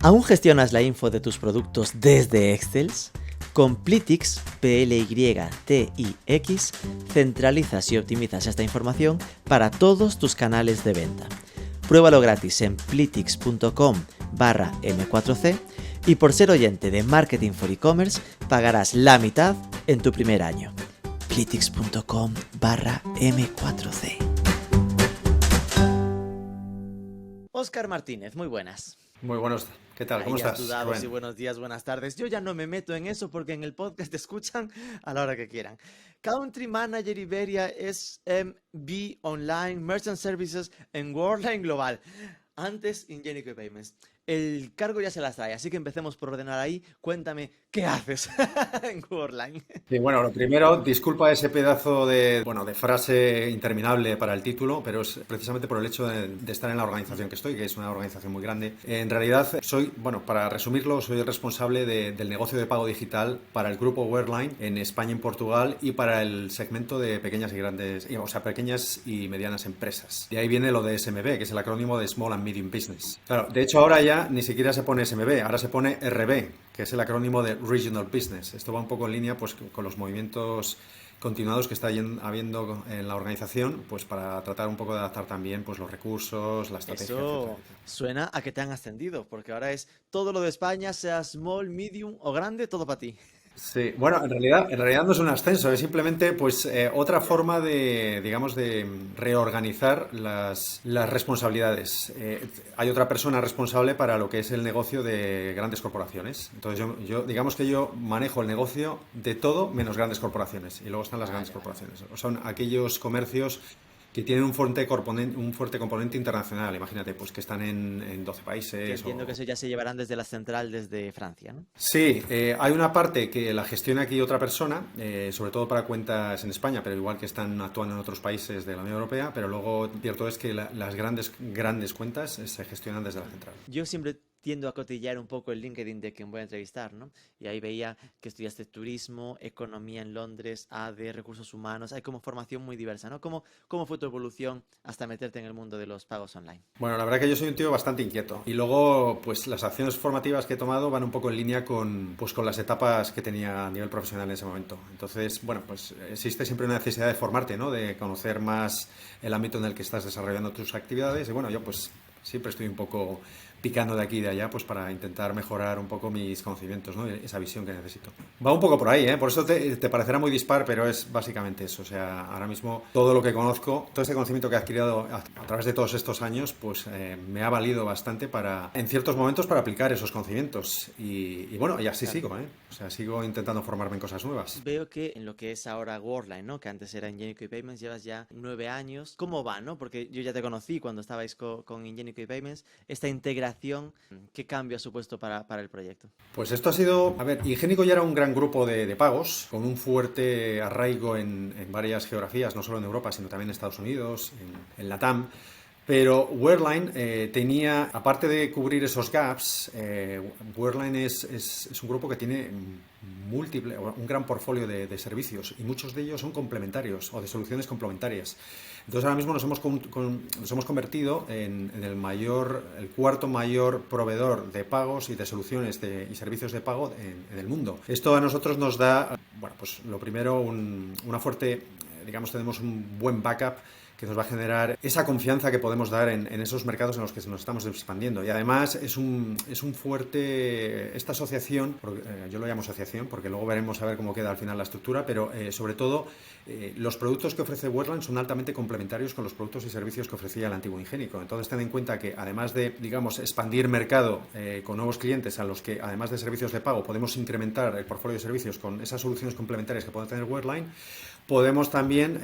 ¿Aún gestionas la info de tus productos desde Excel? Con Plytix, Plytix, centralizas y optimizas esta información para todos tus canales de venta. Pruébalo gratis en plytix.com/m4c y por ser oyente de Marketing for E-Commerce pagarás la mitad en tu primer año. plytix.com/m4c. Óscar Martínez, muy buenas. Muy buenos. ¿Qué tal? ¿Cómo estás? Dudados y buenos días, buenas tardes. Yo ya no me meto en eso porque en el podcast te escuchan a la hora que quieran. Country Manager Iberia SMB Online Merchant Services en Worldline Global. Antes Ingenico Payments. El cargo ya se las trae, así que empecemos por ordenar ahí. Cuéntame, ¿qué haces en Worldline? Sí, bueno, lo primero, disculpa ese pedazo de frase interminable para el título, pero es precisamente por el hecho de estar en la organización que estoy, que es una organización muy grande. En realidad, para resumirlo, soy el responsable del negocio de pago digital para el grupo Worldline en España y en Portugal y para el segmento de pequeñas y medianas empresas. De ahí viene lo de SMB, que es el acrónimo de Small and Medium Business. Claro, de hecho ahora ya ni siquiera se pone SMB, ahora se pone RB, que es el acrónimo de Regional Business. Esto va un poco en línea pues con los movimientos continuados que está habiendo en la organización, pues para tratar un poco de adaptar también pues los recursos, la estrategia, Eso etcétera. suena a que te han ascendido, porque ahora es todo lo de España, sea small, medium o grande, todo para ti. Sí, bueno, en realidad no es un ascenso, es simplemente pues otra forma de, digamos, de reorganizar las responsabilidades. Hay otra persona responsable para lo que es el negocio de grandes corporaciones. Entonces digamos que yo manejo el negocio de todo menos grandes corporaciones y luego están las grandes Vale. corporaciones. Son aquellos comercios que tienen un fuerte componente internacional. Imagínate, pues que están en 12 Que países entiendo que o... eso ya se llevarán desde la central, desde Francia, ¿no? Sí, hay una parte que la gestiona aquí otra persona, sobre todo para cuentas en España, pero igual que están actuando en otros países de la Unión Europea, pero luego cierto es que las grandes cuentas se gestionan desde la central. Yo siempre tiendo a cotillar un poco el LinkedIn de quien voy a entrevistar, ¿no? Y ahí veía que estudiaste turismo, economía en Londres, AD, recursos humanos. Hay como formación muy diversa, ¿no? ¿Cómo fue tu evolución hasta meterte en el mundo de los pagos online? Bueno, la verdad que yo soy un tío bastante inquieto y luego pues las acciones formativas que he tomado van un poco en línea con las etapas que tenía a nivel profesional en ese momento. Entonces, bueno, pues existe siempre una necesidad de formarte, ¿no? De conocer más el ámbito en el que estás desarrollando tus actividades y bueno, yo pues siempre estoy un poco picando de aquí y de allá pues para intentar mejorar un poco mis conocimientos, ¿no? Esa visión que necesito. Va un poco por ahí, ¿eh? Por eso te parecerá muy dispar, pero es básicamente eso. O sea, ahora mismo todo lo que conozco, todo este conocimiento que he adquirido a través de todos estos años, pues me ha valido bastante para, en ciertos momentos, para aplicar esos conocimientos. Y bueno, y así Claro. sigo, ¿eh? O sea, sigo intentando formarme en cosas nuevas. Veo que en lo que es ahora Worldline, ¿no? Que antes era Ingenico y Payments, llevas ya 9 años. ¿Cómo va, no? Porque yo ya te conocí cuando estabais con Ingenico y Payments. Esta integración, ¿qué cambio ha supuesto para el proyecto? Pues esto ha sido, a ver, Ingénico ya era un gran grupo de pagos, con un fuerte arraigo en varias geografías, no solo en Europa, sino también en Estados Unidos, en LATAM. Pero Worldline tenía, aparte de cubrir esos gaps, Worldline es un grupo que tiene un gran portfolio de servicios y muchos de ellos son complementarios o de soluciones complementarias. Entonces ahora mismo nos hemos convertido en el cuarto mayor proveedor de pagos y de soluciones y servicios de pago en el mundo. Esto a nosotros nos da, bueno, pues lo primero, una fuerte, digamos, tenemos un buen backup que nos va a generar esa confianza que podemos dar en esos mercados en los que nos estamos expandiendo. Y además es un fuerte, esta asociación, yo lo llamo asociación porque luego veremos a ver cómo queda al final la estructura, pero sobre todo los productos que ofrece Worldline son altamente complementarios con los productos y servicios que ofrecía el antiguo Ingénico. Entonces ten en cuenta que además de, digamos, expandir mercado con nuevos clientes a los que además de servicios de pago podemos incrementar el portfolio de servicios con esas soluciones complementarias que puede tener Worldline, podemos también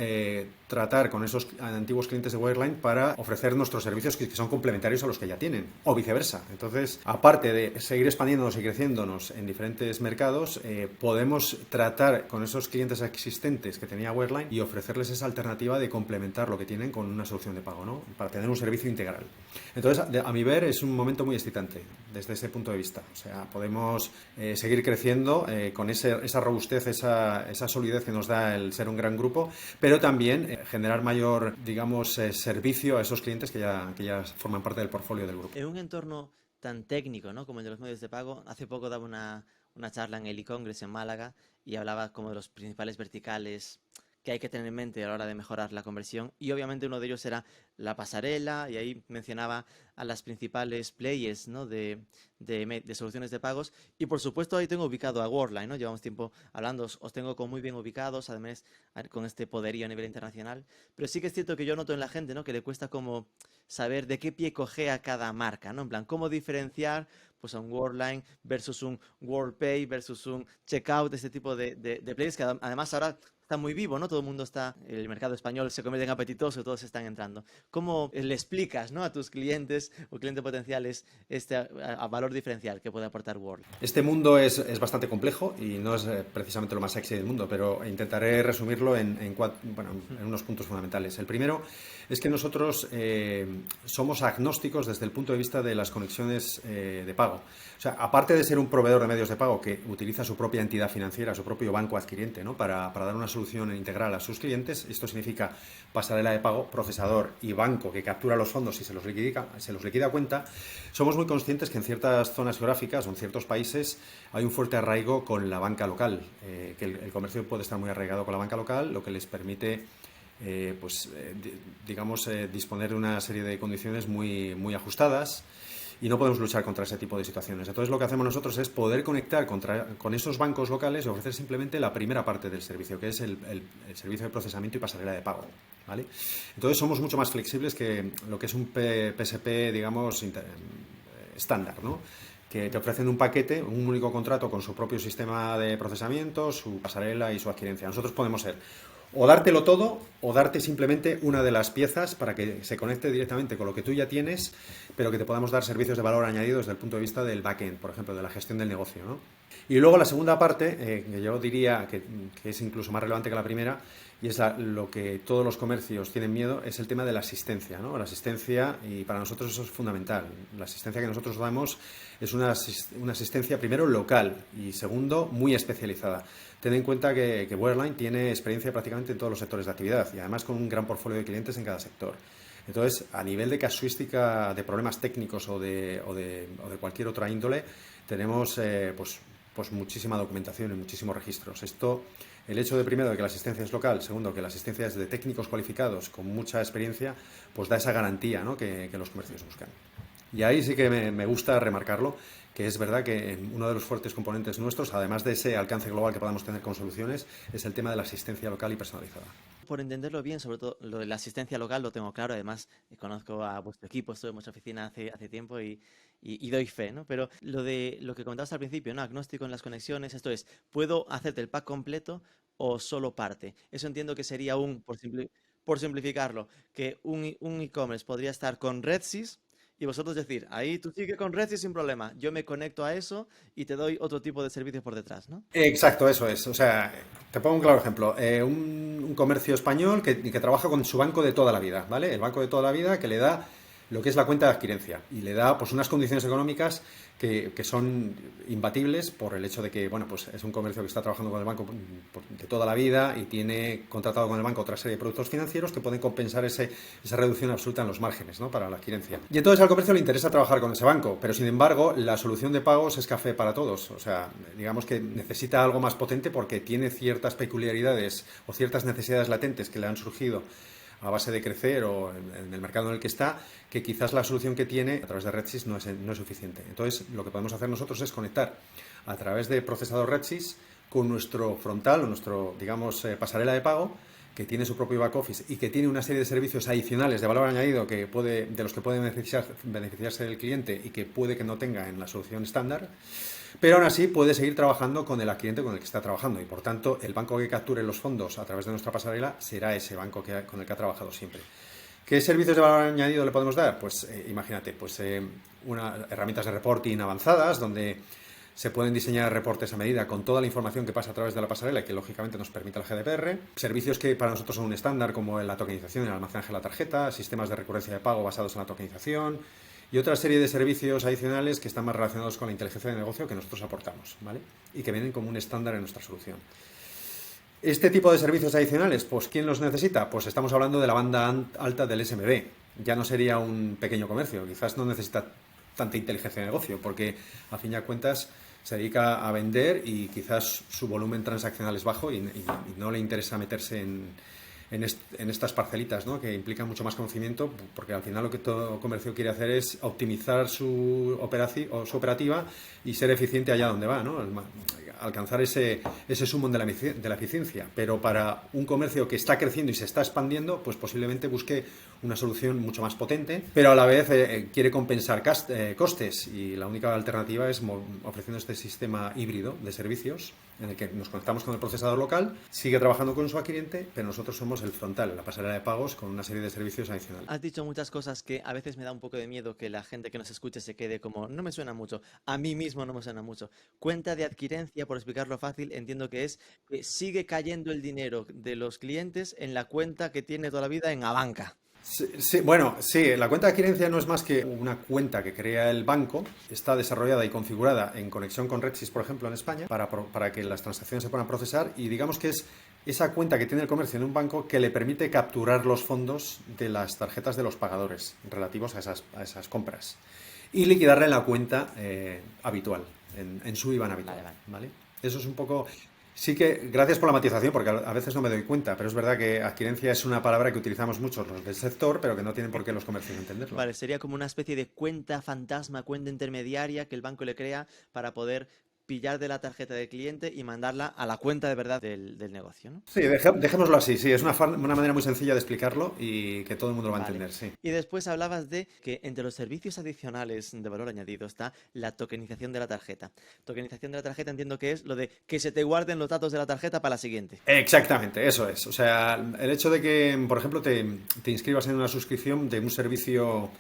tratar con esos antiguos clientes de Wireline para ofrecer nuestros servicios que son complementarios a los que ya tienen, o viceversa. Entonces, aparte de seguir expandiéndonos y creciéndonos en diferentes mercados, podemos tratar con esos clientes existentes que tenía Wireline y ofrecerles esa alternativa de complementar lo que tienen con una solución de pago, ¿no? Para tener un servicio integral. Entonces, a mi ver, es un momento muy excitante desde ese punto de vista. O sea, podemos seguir creciendo con esa robustez, esa solidez que nos da el ser un gran grupo, pero también generar mayor, digamos, servicio a esos clientes que ya forman parte del portfolio del grupo. En un entorno tan técnico, ¿no? Como el de los medios de pago. Hace poco daba una charla en el e-Congress en Málaga y hablaba como de los principales verticales que hay que tener en mente a la hora de mejorar la conversión. Y obviamente uno de ellos era la pasarela, y ahí mencionaba a las principales players, ¿no? de soluciones de pagos. Y por supuesto ahí tengo ubicado a Worldline, ¿no? Llevamos tiempo hablando, os tengo como muy bien ubicados, además con este poderío a nivel internacional. Pero sí que es cierto que yo noto en la gente, ¿no? Que le cuesta como saber de qué pie cojea cada marca, ¿no? En plan, cómo diferenciar pues a un Worldline versus un WorldPay versus un Checkout, este tipo de players que además ahora está muy vivo, ¿no? Todo el mundo está, el mercado español se convierte en apetitoso, todos están entrando. ¿Cómo le explicas, ¿no? a tus clientes o clientes potenciales este a valor diferencial que puede aportar World? Este mundo es bastante complejo y no es precisamente lo más sexy del mundo, pero intentaré resumirlo bueno, en unos puntos fundamentales. El primero es que nosotros somos agnósticos desde el punto de vista de las conexiones de pago. O sea, aparte de ser un proveedor de medios de pago que utiliza su propia entidad financiera, su propio banco adquiriente, ¿no? para dar una solución integral a sus clientes, esto significa pasarela de pago, procesador y banco que captura los fondos y se los liquida a cuenta. Somos muy conscientes que en ciertas zonas geográficas o en ciertos países hay un fuerte arraigo con la banca local, que el comercio puede estar muy arraigado con la banca local, lo que les permite disponer de una serie de condiciones muy ajustadas, y no podemos luchar contra ese tipo de situaciones. Entonces lo que hacemos nosotros es poder conectar con esos bancos locales y ofrecer simplemente la primera parte del servicio, que es el servicio de procesamiento y pasarela de pago, ¿vale? Entonces somos mucho más flexibles que lo que es un PSP, digamos, estándar, ¿no? Que te ofrecen un paquete, un único contrato con su propio sistema de procesamiento, su pasarela y su adquirencia. Nosotros podemos ser o dártelo todo o darte simplemente una de las piezas para que se conecte directamente con lo que tú ya tienes, pero que te podamos dar servicios de valor añadido desde el punto de vista del backend, por ejemplo, de la gestión del negocio, ¿no? Y luego la segunda parte, que yo diría que es incluso más relevante que la primera, y es lo que todos los comercios tienen miedo, es el tema de la asistencia, ¿no? La asistencia, y para nosotros eso es fundamental. La asistencia que nosotros damos es una asistencia, primero, local y segundo, muy especializada. Ten en cuenta que Worldline tiene experiencia prácticamente en todos los sectores de actividad y además con un gran portfolio de clientes en cada sector. Entonces, a nivel de casuística de problemas técnicos o de cualquier otra índole, tenemos pues muchísima documentación y muchísimos registros. El hecho de, primero, de que la asistencia es local, segundo, que la asistencia es de técnicos cualificados con mucha experiencia, pues da esa garantía, ¿no? que los comercios buscan. Y ahí sí que me gusta remarcarlo, que es verdad que uno de los fuertes componentes nuestros, además de ese alcance global que podamos tener con soluciones, es el tema de la asistencia local y personalizada. Por entenderlo bien, sobre todo lo de la asistencia local lo tengo claro, además conozco a vuestro equipo, estuve en vuestra oficina hace tiempo y doy fe, ¿no? Pero lo que comentabas al principio, ¿no? Agnóstico en las conexiones, esto es, ¿puedo hacerte el pack completo o solo parte? Eso entiendo que sería por simplificarlo, que un e-commerce podría estar con RedSys y vosotros decir, ahí tú sigue con RedSys sin problema, yo me conecto a eso y te doy otro tipo de servicios por detrás, ¿no? Exacto, eso es. O sea, te pongo un claro ejemplo. Un comercio español que trabaja con su banco de toda la vida, ¿vale? El banco de toda la vida que le da lo que es la cuenta de adquirencia y le da pues unas condiciones económicas que son imbatibles por el hecho de que, bueno, pues es un comercio que está trabajando con el banco de toda la vida y tiene contratado con el banco otra serie de productos financieros que pueden compensar esa reducción absoluta en los márgenes, ¿no? Para la adquirencia. Y entonces al comercio le interesa trabajar con ese banco, pero sin embargo la solución de pagos es café para todos. O sea, digamos que necesita algo más potente porque tiene ciertas peculiaridades o ciertas necesidades latentes que le han surgido a base de crecer o en el mercado en el que está, que quizás la solución que tiene a través de RedSys no es suficiente. Entonces, lo que podemos hacer nosotros es conectar a través de procesador RedSys con nuestro frontal o nuestro, digamos, pasarela de pago, que tiene su propio back office y que tiene una serie de servicios adicionales de valor añadido de los que puede beneficiarse el cliente y que puede que no tenga en la solución estándar. Pero aún así puede seguir trabajando con el adquiriente con el que está trabajando y por tanto el banco que capture los fondos a través de nuestra pasarela será ese banco con el que ha trabajado siempre. ¿Qué servicios de valor añadido le podemos dar? Pues imagínate, pues herramientas de reporting avanzadas donde se pueden diseñar reportes a medida con toda la información que pasa a través de la pasarela y que lógicamente nos permite el GDPR. Servicios que para nosotros son un estándar como la tokenización y el almacenaje de la tarjeta, sistemas de recurrencia de pago basados en la tokenización y otra serie de servicios adicionales que están más relacionados con la inteligencia de negocio que nosotros aportamos, ¿vale? Y que vienen como un estándar en nuestra solución. Este tipo de servicios adicionales, pues ¿quién los necesita? Pues estamos hablando de la banda alta del SMB. Ya no sería un pequeño comercio, quizás no necesita tanta inteligencia de negocio, porque a fin de cuentas se dedica a vender y quizás su volumen transaccional es bajo y no le interesa meterse en estas parcelitas, ¿no? Que implican mucho más conocimiento, porque al final lo que todo comercio quiere hacer es optimizar su operativa y ser eficiente allá donde va, ¿no? Alcanzar ese sumum de la eficiencia. Pero para un comercio que está creciendo y se está expandiendo, pues posiblemente busque una solución mucho más potente, pero a la vez quiere compensar costes, y la única alternativa es ofreciendo este sistema híbrido de servicios en el que nos conectamos con el procesador local, sigue trabajando con su cliente, pero nosotros somos el frontal, la pasarela de pagos con una serie de servicios adicionales. Has dicho muchas cosas que a veces me da un poco de miedo que la gente que nos escuche se quede como, no me suena mucho, a mí mismo no me suena mucho. Cuenta de adquirencia, por explicarlo fácil, entiendo que es que sigue cayendo el dinero de los clientes en la cuenta que tiene toda la vida en Abanca. Sí, bueno, sí, la cuenta de adquirencia no es más que una cuenta que crea el banco, está desarrollada y configurada en conexión con Redsys, por ejemplo, en España, para que las transacciones se puedan procesar, y digamos que es esa cuenta que tiene el comercio en un banco que le permite capturar los fondos de las tarjetas de los pagadores relativos a esas compras y liquidarla en la cuenta habitual, en su IBAN habitual. ¿Vale? Eso es un poco... Sí que, gracias por la matización, porque a veces no me doy cuenta, pero es verdad que adquirencia es una palabra que utilizamos muchos los del sector, pero que no tienen por qué los comercios entenderlo. Vale, sería como una especie de cuenta fantasma, cuenta intermediaria que el banco le crea para poder pillar de la tarjeta del cliente y mandarla a la cuenta de verdad del negocio, ¿no? Sí, dejémoslo así, sí, es una manera muy sencilla de explicarlo y que todo el mundo lo va a Vale. entender, sí. Y después hablabas de que entre los servicios adicionales de valor añadido está la tokenización de la tarjeta. Tokenización de la tarjeta entiendo que es lo de que se te guarden los datos de la tarjeta para la siguiente. Exactamente, eso es. O sea, el hecho de que, por ejemplo, te inscribas en una suscripción de un servicio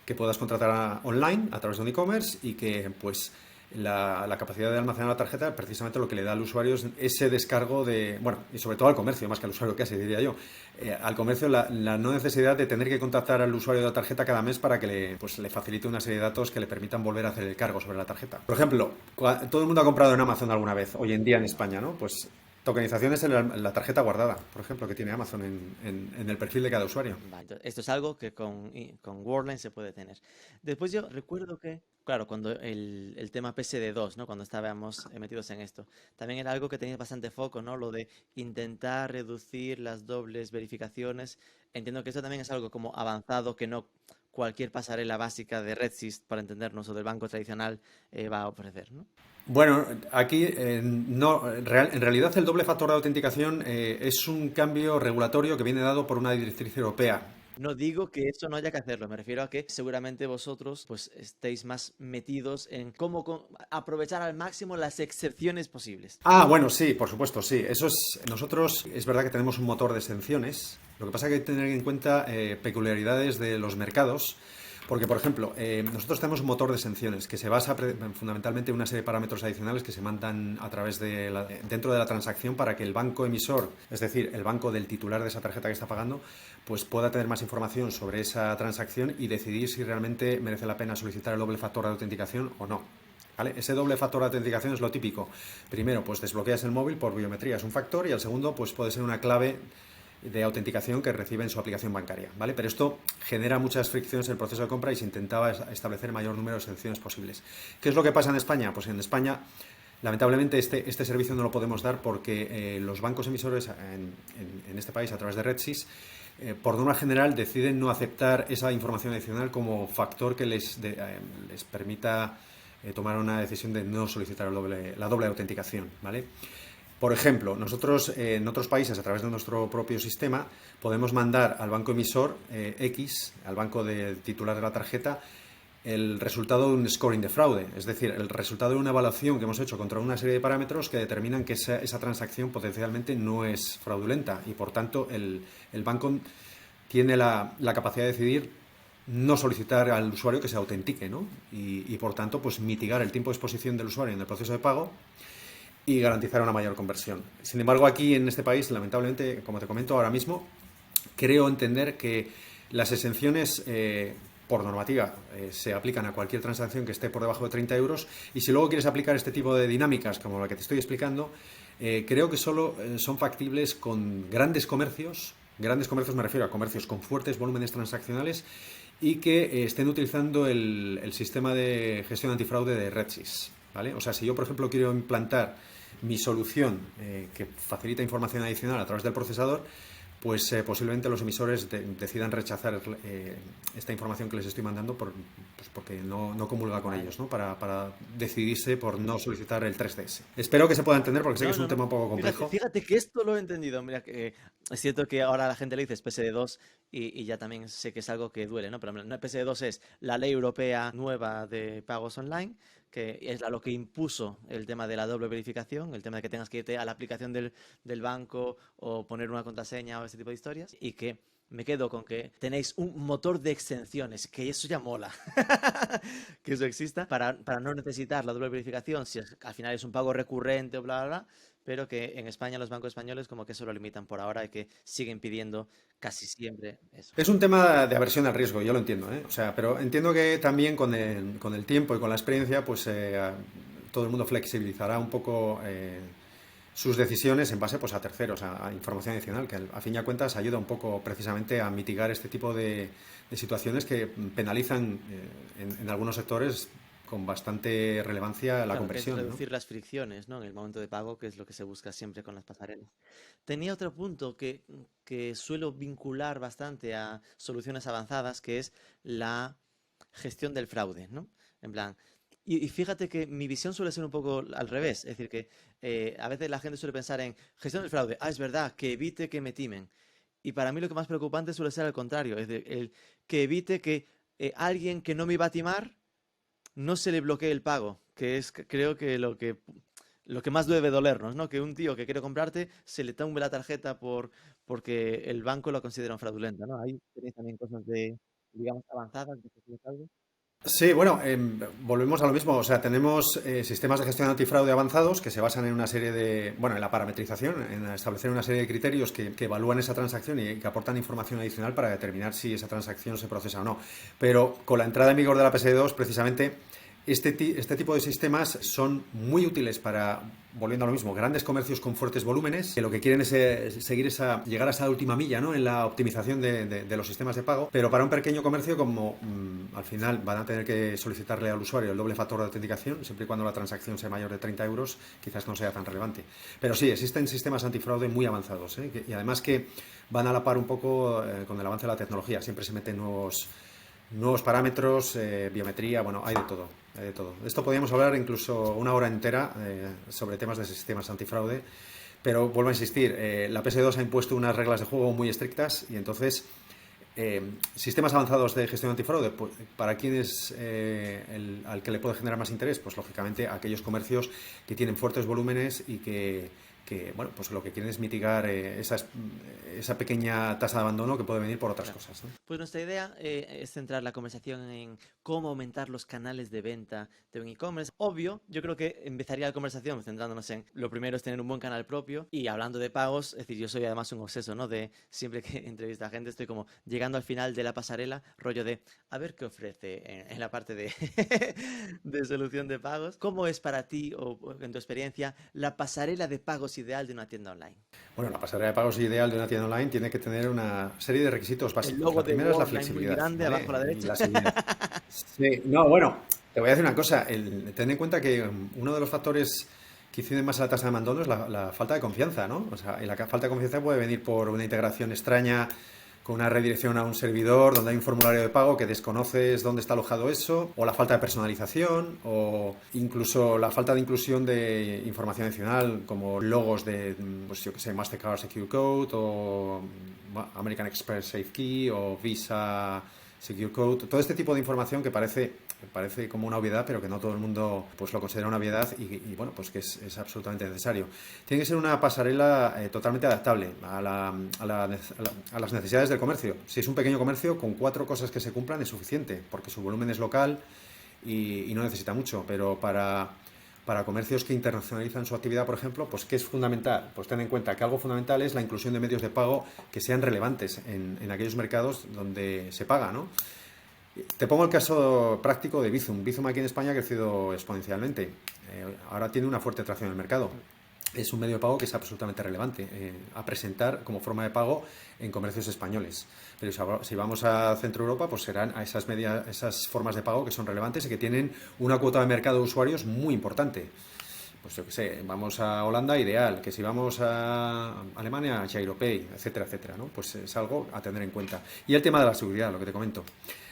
que puedas contratar online a través de un e-commerce y que, pues, la capacidad de almacenar la tarjeta, precisamente lo que le da al usuario es ese descargo de, bueno, y sobre todo al comercio, más que al usuario casi, diría yo, al comercio la no necesidad de tener que contactar al usuario de la tarjeta cada mes para que le facilite una serie de datos que le permitan volver a hacer el cargo sobre la tarjeta. Por ejemplo, todo el mundo ha comprado en Amazon alguna vez, hoy en día en España, ¿no? Pues tokenización es la tarjeta guardada, por ejemplo, que tiene Amazon en el perfil de cada usuario. Vale, entonces, esto es algo que con Worldline se puede tener. Después yo recuerdo que, claro, cuando el tema PSD2, ¿no? Cuando estábamos metidos en esto, también era algo que tenía bastante foco, ¿no? Lo de intentar reducir las dobles verificaciones. Entiendo que eso también es algo como avanzado que no cualquier pasarela básica de Redsys, para entendernos, o del banco tradicional va a ofrecer, ¿no? Bueno, aquí no, en realidad el doble factor de autenticación es un cambio regulatorio que viene dado por una directriz europea. No digo que eso no haya que hacerlo, me refiero a que seguramente vosotros pues estéis más metidos en cómo aprovechar al máximo las excepciones posibles. Ah, bueno, sí, por supuesto, sí. Nosotros es verdad que tenemos un motor de exenciones. Lo que pasa es que hay que tener en cuenta peculiaridades de los mercados. Porque, por ejemplo, nosotros tenemos un motor de exenciones que se basa fundamentalmente en una serie de parámetros adicionales que se mandan a través dentro de la transacción para que el banco emisor, es decir, el banco del titular de esa tarjeta que está pagando, pues pueda tener más información sobre esa transacción y decidir si realmente merece la pena solicitar el doble factor de autenticación o no. ¿Vale? Ese doble factor de autenticación es lo típico. Primero, pues desbloqueas el móvil por biometría, es un factor, y el segundo, pues puede ser una clave de autenticación que recibe en su aplicación bancaria, ¿vale? Pero esto genera muchas fricciones en el proceso de compra y se intentaba establecer el mayor número de exenciones posibles. ¿Qué es lo que pasa en España? Pues en España, lamentablemente, este servicio no lo podemos dar porque los bancos emisores en este país, a través de Redsys, por norma general, deciden no aceptar esa información adicional como factor que les permita tomar una decisión de no solicitar la doble autenticación, ¿vale? Por ejemplo, nosotros en otros países, a través de nuestro propio sistema, podemos mandar al banco emisor X, al banco titular de la tarjeta, el resultado de un scoring de fraude, es decir, el resultado de una evaluación que hemos hecho contra una serie de parámetros que determinan que esa transacción potencialmente no es fraudulenta, y por tanto el banco tiene la capacidad de decidir no solicitar al usuario que se autentique, ¿no? Y por tanto, pues mitigar el tiempo de exposición del usuario en el proceso de pago y garantizar una mayor conversión. Sin embargo, aquí en este país, lamentablemente, como te comento ahora mismo, creo entender que las exenciones por normativa se aplican a cualquier transacción que esté por debajo de 30 euros, y si luego quieres aplicar este tipo de dinámicas como la que te estoy explicando, creo que solo son factibles con grandes comercios me refiero a comercios con fuertes volúmenes transaccionales y que estén utilizando el sistema de gestión antifraude de RedSys, ¿vale? O sea, si yo, por ejemplo, quiero implantar mi solución que facilita información adicional a través del procesador, pues posiblemente los emisores decidan rechazar esta información que les estoy mandando pues porque no comulga con ellos, ¿no? Para decidirse por no solicitar el 3DS. Espero que se pueda entender porque sé que No, es no, un tema no. un poco complejo. Fíjate que esto lo he entendido. Mira, que es cierto que ahora a la gente le dices PSD2 y ya también sé que es algo que duele, ¿no? Pero no, PSD2 es la ley europea nueva de pagos online, que es lo que impuso el tema de la doble verificación, el tema de que tengas que irte a la aplicación del banco o poner una contraseña o ese tipo de historias, y que me quedo con que tenéis un motor de extensiones, que eso ya mola, que eso exista, para no necesitar la doble verificación si al final es un pago recurrente o bla, bla, bla, pero que en España los bancos españoles como que eso lo limitan por ahora y que siguen pidiendo casi siempre eso. Es un tema de aversión al riesgo, yo lo entiendo, ¿eh? O sea, pero entiendo que también con el tiempo y con la experiencia, pues todo el mundo flexibilizará un poco sus decisiones en base pues, a terceros, a información adicional, que a fin y a cuentas ayuda un poco precisamente a mitigar este tipo de situaciones que penalizan en algunos sectores con bastante relevancia la Claro, que es conversión, ¿no? reducir las fricciones, ¿no? En el momento de pago, que es lo que se busca siempre con las pasarelas. Tenía otro punto que suelo vincular bastante a soluciones avanzadas, que es la gestión del fraude, ¿no? En plan, y fíjate que mi visión suele ser un poco al revés, es decir, que a veces la gente suele pensar en gestión del fraude, es verdad, que evite que me timen. Y para mí lo que más preocupante suele ser al contrario, es decir, el que evite que alguien que no me iba a timar no se le bloquee el pago, que es creo que lo que más debe dolernos, ¿no? Que un tío que quiere comprarte se le tumbe la tarjeta porque el banco lo considera fraudulenta, ¿no? Ahí tenéis también cosas digamos, avanzadas de gestión de fraude. Sí, bueno, volvemos a lo mismo. O sea, tenemos sistemas de gestión antifraude avanzados que se basan en una serie en la parametrización, en establecer una serie de criterios que evalúan esa transacción y que aportan información adicional para determinar si esa transacción se procesa o no. Pero con la entrada en vigor de la PSD2, precisamente, este tipo de sistemas son muy útiles para, volviendo a lo mismo, grandes comercios con fuertes volúmenes, que lo que quieren es llegar a esa última milla, ¿no? En la optimización de los sistemas de pago, pero para un pequeño comercio, como al final van a tener que solicitarle al usuario el doble factor de autenticación, siempre y cuando la transacción sea mayor de 30 euros, quizás no sea tan relevante. Pero sí, existen sistemas antifraude muy avanzados, ¿eh? Y además que van a la par un poco con el avance de la tecnología, siempre se meten nuevos parámetros, biometría, bueno, hay de todo, hay de todo. De esto podríamos hablar incluso una hora entera sobre temas de sistemas antifraude, pero vuelvo a insistir, la PS2 ha impuesto unas reglas de juego muy estrictas y entonces sistemas avanzados de gestión antifraude, pues, ¿para quién es al que le puede generar más interés? Pues lógicamente aquellos comercios que tienen fuertes volúmenes y que bueno, pues lo que quieren es mitigar esa pequeña tasa de abandono que puede venir por otras Claro. cosas, ¿no? Pues nuestra idea es centrar la conversación en cómo aumentar los canales de venta de un e-commerce. Obvio, yo creo que empezaría la conversación centrándonos en lo primero es tener un buen canal propio y hablando de pagos, es decir, yo soy además un obseso, ¿no? De siempre que entrevisto a gente estoy como llegando al final de la pasarela, rollo de a ver qué ofrece en la parte de, de solución de pagos. ¿Cómo es para ti o en tu experiencia la pasarela de pagos ideal de una tienda online? Bueno, la pasarela de pagos ideal de una tienda online tiene que tener una serie de requisitos El básicos. logo La de primera es la Worldline muy flexibilidad, grande abajo a la ¿vale? Y derecha. la seguridad. Sí, no, bueno, te voy a decir una cosa. Ten en cuenta que uno de los factores que inciden más a la tasa de abandono es la falta de confianza, ¿no? O sea, y la falta de confianza puede venir por una integración extraña con una redirección a un servidor donde hay un formulario de pago que desconoces dónde está alojado eso, o la falta de personalización, o incluso la falta de inclusión de información adicional como logos de, pues yo que sé, Mastercard Secure Code o American Express Safe Key o Visa Secure Code, todo este tipo de información que parece como una obviedad, pero que no todo el mundo pues lo considera una obviedad y bueno, pues que es absolutamente necesario. Tiene que ser una pasarela totalmente adaptable a las necesidades del comercio. Si es un pequeño comercio, con 4 cosas que se cumplan es suficiente, porque su volumen es local y no necesita mucho, pero para comercios que internacionalizan su actividad, por ejemplo, pues ¿qué es fundamental? Pues ten en cuenta que algo fundamental es la inclusión de medios de pago que sean relevantes en aquellos mercados donde se paga, ¿no? Te pongo el caso práctico de Bizum. Bizum aquí en España ha crecido exponencialmente. Ahora tiene una fuerte atracción en el mercado. es un medio de pago que es absolutamente relevante a presentar como forma de pago en comercios españoles. Pero si vamos a Centro Europa, pues serán a esas formas de pago que son relevantes y que tienen una cuota de mercado de usuarios muy importante. Pues yo qué sé, vamos a Holanda, ideal, que si vamos a Alemania, Giropay, etcétera, etcétera, ¿no? Pues es algo a tener en cuenta. Y el tema de la seguridad, lo que te comento.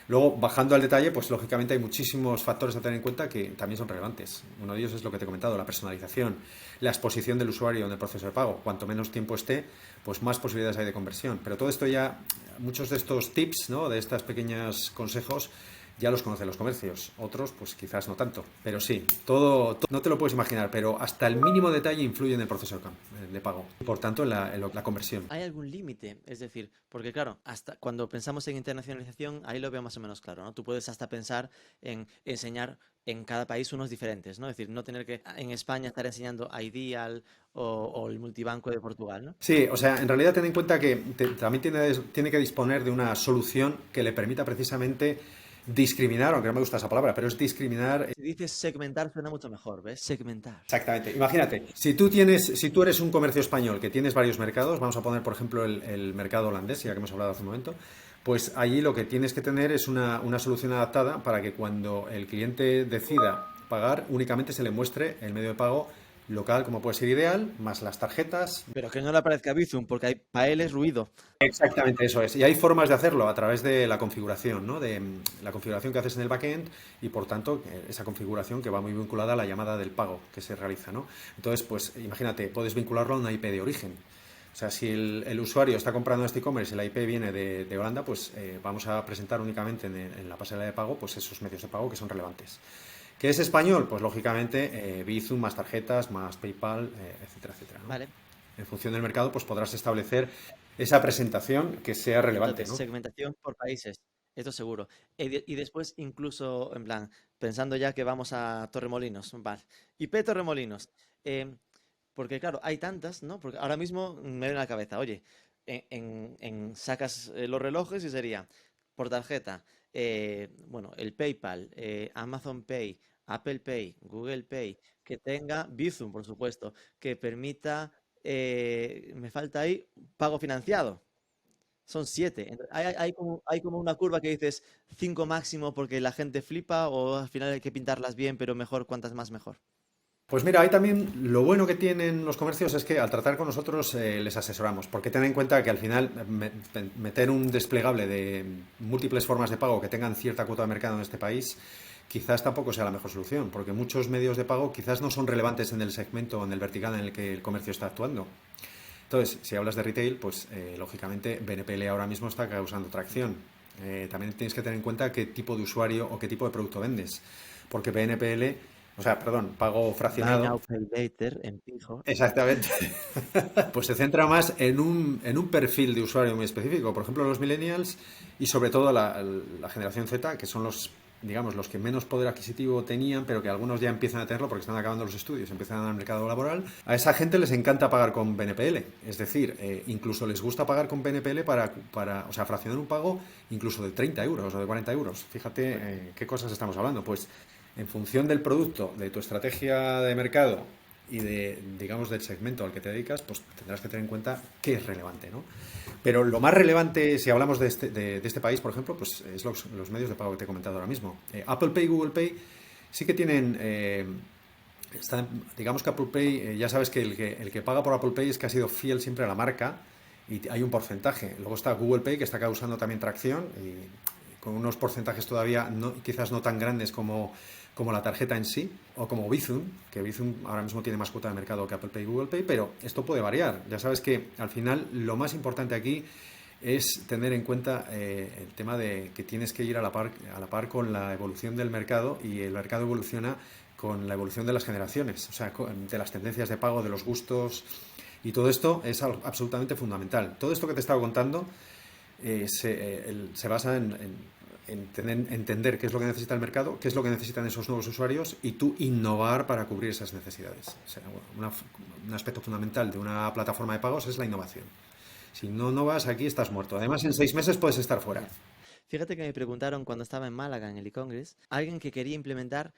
Luego, bajando al detalle, pues lógicamente hay muchísimos factores a tener en cuenta que también son relevantes. Uno de ellos es lo que te he comentado, la personalización, la exposición del usuario en el proceso de pago. Cuanto menos tiempo esté, pues más posibilidades hay de conversión. Pero todo esto ya, muchos de estos tips, ¿no? De estos pequeños consejos, ya los conocen los comercios, otros pues quizás no tanto, pero sí, no te lo puedes imaginar, pero hasta el mínimo detalle influye en el proceso de pago, por tanto en la conversión. ¿Hay algún límite? Es decir, porque claro, hasta cuando pensamos en internacionalización, ahí lo veo más o menos claro, ¿no? Tú puedes hasta pensar en enseñar en cada país unos diferentes, ¿no? Es decir, no tener que en España estar enseñando Ideal o el multibanco de Portugal, ¿no? Sí, o sea, en realidad ten en cuenta que también tiene que disponer de una solución que le permita precisamente discriminar, aunque no me gusta esa palabra, pero es discriminar. Si dices segmentar suena mucho mejor, ¿ves? Segmentar. Exactamente. Imagínate, si tú eres un comercio español que tienes varios mercados, vamos a poner, por ejemplo, el mercado holandés, ya que hemos hablado hace un momento, pues allí lo que tienes que tener es una solución adaptada para que cuando el cliente decida pagar, únicamente se le muestre el medio de pago local, como puede ser ideal, más las tarjetas. Pero que no le aparezca Bizum, porque hay, para él es ruido. Exactamente, eso es. Y hay formas de hacerlo a través de la configuración, ¿no? De la configuración que haces en el backend y, por tanto, esa configuración que va muy vinculada a la llamada del pago que se realiza, ¿no? Entonces, pues imagínate, puedes vincularlo a una IP de origen. O sea, si el usuario está comprando este e-commerce y la IP viene de Holanda, pues vamos a presentar únicamente en la pasarela de pago pues esos medios de pago que son relevantes. ¿Qué es español? Pues lógicamente Bizum, más tarjetas, más PayPal, etcétera, etcétera, ¿no? Vale. En función del mercado, pues podrás establecer esa presentación que sea relevante, Entonces, ¿no? segmentación por países, esto seguro. Y después, incluso, en plan, pensando ya que vamos a Torremolinos, vale. IP Torremolinos. Porque, claro, hay tantas, ¿no? Porque ahora mismo me viene a la cabeza, oye, sacas los relojes y sería por tarjeta, bueno, el PayPal, Amazon Pay, Apple Pay, Google Pay, que tenga Bizum, por supuesto, que permita, me falta ahí, pago financiado. Son 7. Hay como una curva que dices 5 máximo porque la gente flipa o al final hay que pintarlas bien, pero mejor cuantas más mejor. Pues mira, ahí también lo bueno que tienen los comercios es que al tratar con nosotros les asesoramos, porque ten en cuenta que al final meter un desplegable de múltiples formas de pago que tengan cierta cuota de mercado en este país quizás tampoco sea la mejor solución, porque muchos medios de pago quizás no son relevantes en el segmento o en el vertical en el que el comercio está actuando. Entonces, si hablas de retail, pues lógicamente BNPL ahora mismo está causando tracción. También tienes que tener en cuenta qué tipo de usuario o qué tipo de producto vendes, porque BNPL, o sea, perdón, pago Buy fraccionado. now, pay later en fijo. Exactamente. Pues se centra más en un perfil de usuario muy específico. Por ejemplo, los millennials y sobre todo la generación Z, que son los, digamos, los que menos poder adquisitivo tenían, pero que algunos ya empiezan a tenerlo porque están acabando los estudios, empiezan a dar al mercado laboral. A esa gente les encanta pagar con BNPL. Es decir, incluso les gusta pagar con BNPL o sea, fraccionar un pago incluso de 30 euros o de 40 euros. Fíjate qué cosas estamos hablando. Pues en función del producto, de tu estrategia de mercado y digamos, del segmento al que te dedicas, pues tendrás que tener en cuenta qué es relevante, ¿no? Pero lo más relevante, si hablamos de este país, por ejemplo, pues es los medios de pago que te he comentado ahora mismo. Apple Pay, Google Pay sí que tienen... digamos que Apple Pay, ya sabes que el que paga por Apple Pay es que ha sido fiel siempre a la marca y hay un porcentaje. Luego está Google Pay, que está causando también tracción y con unos porcentajes todavía quizás no tan grandes como la tarjeta en sí, o como Bizum, que Bizum ahora mismo tiene más cuota de mercado que Apple Pay y Google Pay, pero esto puede variar. Ya sabes que al final lo más importante aquí es tener en cuenta el tema de que tienes que ir a la par con la evolución del mercado, y el mercado evoluciona con la evolución de las generaciones, o sea, de las tendencias de pago, de los gustos, y todo esto es absolutamente fundamental. Todo esto que te he estado contando se basa en entender qué es lo que necesita el mercado, qué es lo que necesitan esos nuevos usuarios y tú innovar para cubrir esas necesidades. O sea, un aspecto fundamental de una plataforma de pagos es la innovación. Si no innovas, aquí estás muerto. Además, en 6 meses puedes estar fuera. Ya. Fíjate que me preguntaron cuando estaba en Málaga en el e-Congress, alguien que quería implementar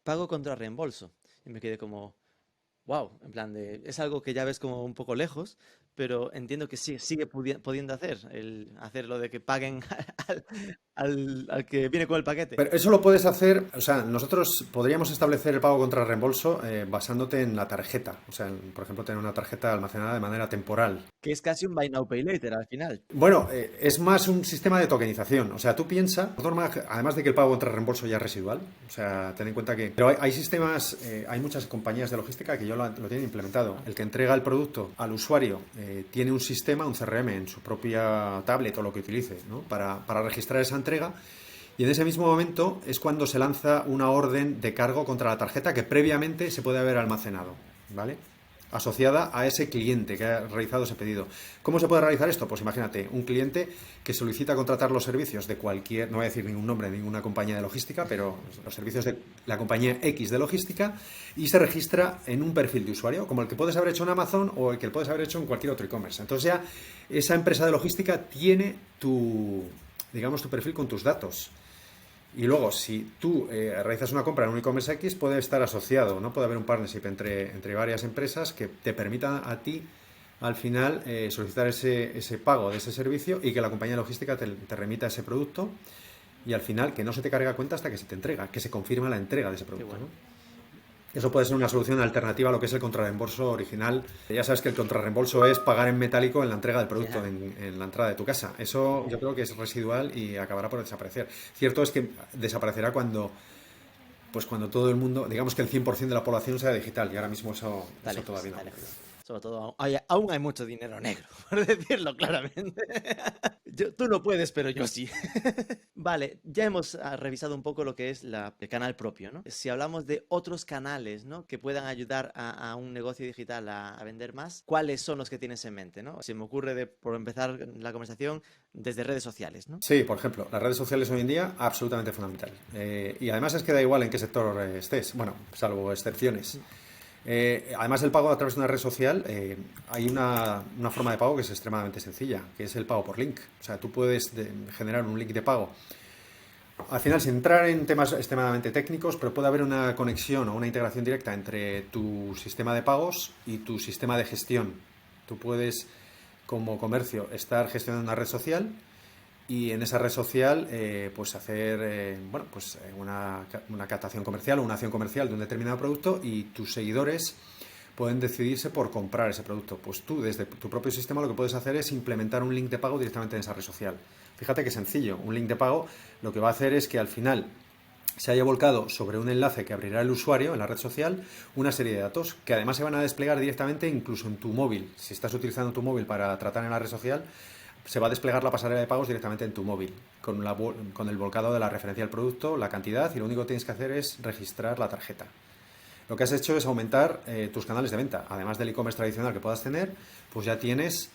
pago contra reembolso. Y me quedé como, Wow, en plan de, es algo que ya ves como un poco lejos, pero entiendo que sigue pudiendo hacer, hacer lo de que paguen al, al que viene con el paquete. Pero eso lo puedes hacer, o sea, nosotros podríamos establecer el pago contra reembolso basándote en la tarjeta. O sea, por ejemplo, tener una tarjeta almacenada de manera temporal. Que es casi un buy now pay later al final. Bueno, es más un sistema de tokenización. O sea, tú piensas, además de que el pago contra reembolso ya es residual, o sea, ten en cuenta que... Pero hay sistemas, hay muchas compañías de logística que ya lo tienen implementado. El que entrega el producto al usuario tiene un sistema, un CRM en su propia tablet o lo que utilice, ¿no? Para registrar esa entrega. Y en ese mismo momento es cuando se lanza una orden de cargo contra la tarjeta que previamente se puede haber almacenado, ¿vale? Asociada a ese cliente que ha realizado ese pedido. ¿Cómo se puede realizar esto? Pues imagínate, un cliente que solicita contratar los servicios de cualquier, no voy a decir ningún nombre, ninguna compañía de logística, pero los servicios de la compañía X de logística y se registra en un perfil de usuario, como el que puedes haber hecho en Amazon o el que puedes haber hecho en cualquier otro e-commerce. Entonces ya esa empresa de logística tiene digamos, tu perfil con tus datos. Y luego, si tú realizas una compra en un e-commerce X, puede estar asociado, ¿no? Puede haber un partnership entre varias empresas que te permitan a ti, al final, solicitar ese pago de ese servicio y que la compañía logística te remita ese producto y al final que no se te carga cuenta hasta que se te entrega, que se confirma la entrega de ese Qué producto, bueno. ¿no? Eso puede ser una solución alternativa a lo que es el contrarreembolso original. Ya sabes que el contrarreembolso es pagar en metálico en la entrega del producto, Ya. en la entrada de tu casa. Eso yo creo que es residual y acabará por desaparecer. Cierto es que desaparecerá cuando todo el mundo, digamos que el 100% de la población sea digital y ahora mismo Está eso lejos, todavía no ha está ocurrido. lejos. Sobre todo, aún hay mucho dinero negro, por decirlo claramente. Tú no puedes, pero yo sí. Vale, ya hemos revisado un poco lo que es el canal propio, ¿no? Si hablamos de otros canales, ¿no? Que puedan ayudar a un negocio digital a vender más, ¿cuáles son los que tienes en mente, ¿no? Se me ocurre, por empezar la conversación, desde redes sociales, ¿no? Sí, por ejemplo, las redes sociales hoy en día absolutamente fundamental. Y además es que da igual en qué sector estés, bueno, salvo excepciones. Además del pago a través de una red social, hay una forma de pago que es extremadamente sencilla, que es el pago por link. O sea, tú puedes generar un link de pago. Al final, sin entrar en temas extremadamente técnicos, pero puede haber una conexión o una integración directa entre tu sistema de pagos y tu sistema de gestión. Tú puedes, como comercio, estar gestionando una red social y en esa red social pues hacer una captación comercial o una acción comercial de un determinado producto y tus seguidores pueden decidirse por comprar ese producto. Pues tú desde tu propio sistema lo que puedes hacer es implementar un link de pago directamente en esa red social. Fíjate qué sencillo, un link de pago lo que va a hacer es que al final se haya volcado sobre un enlace que abrirá el usuario en la red social una serie de datos que además se van a desplegar directamente incluso en tu móvil. Si estás utilizando tu móvil para tratar en la red social, se va a desplegar la pasarela de pagos directamente en tu móvil, con el volcado de la referencia del producto, la cantidad, y lo único que tienes que hacer es registrar la tarjeta. Lo que has hecho es aumentar tus canales de venta. Además del e-commerce tradicional que puedas tener, pues ya tienes